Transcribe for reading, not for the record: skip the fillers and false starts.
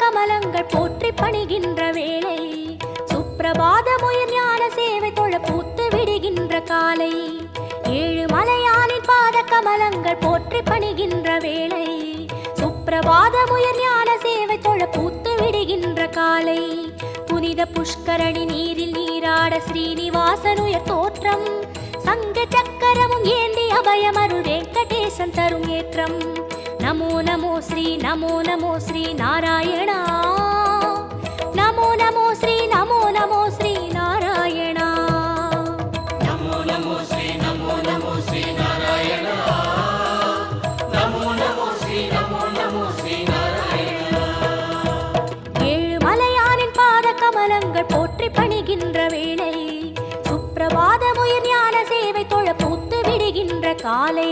கமலங்கள் போற்றி பணிகின்ற வேளை சுப்பிரபாதமுயர் ஞான சேவை தொழ பூத்து விடுகின்ற காலை ஏழு மலையானின் பாத கமலங்கள் போற்றி பணிகின்ற வேளை சுப்பிரபாதமுயர் ஞான சேவை தொழ பூத்து விடுகின்ற காலை புனித புஷ்கரணி நீரில் நீராட ஸ்ரீனிவாசனுயர் தோற்றம் சங்க சக்கரமும் ஏந்தி அபயமருள் வெங்கடேசன் தரும் ஏற்றம் நமோ நமோ ஸ்ரீ நாராயணா நமோ நமோ ஸ்ரீ நாராயணா நமோ நமோ ஸ்ரீ நாராயணா நமோ நமோ ஸ்ரீ நாராயணா ஏழு மலையானின் பாத கமலங்கள் போற்றி பணிகின்ற வேளை சுப்பிரபாதமுயர் ஞான சேவை தொழ பூத்து விடுகின்ற காலை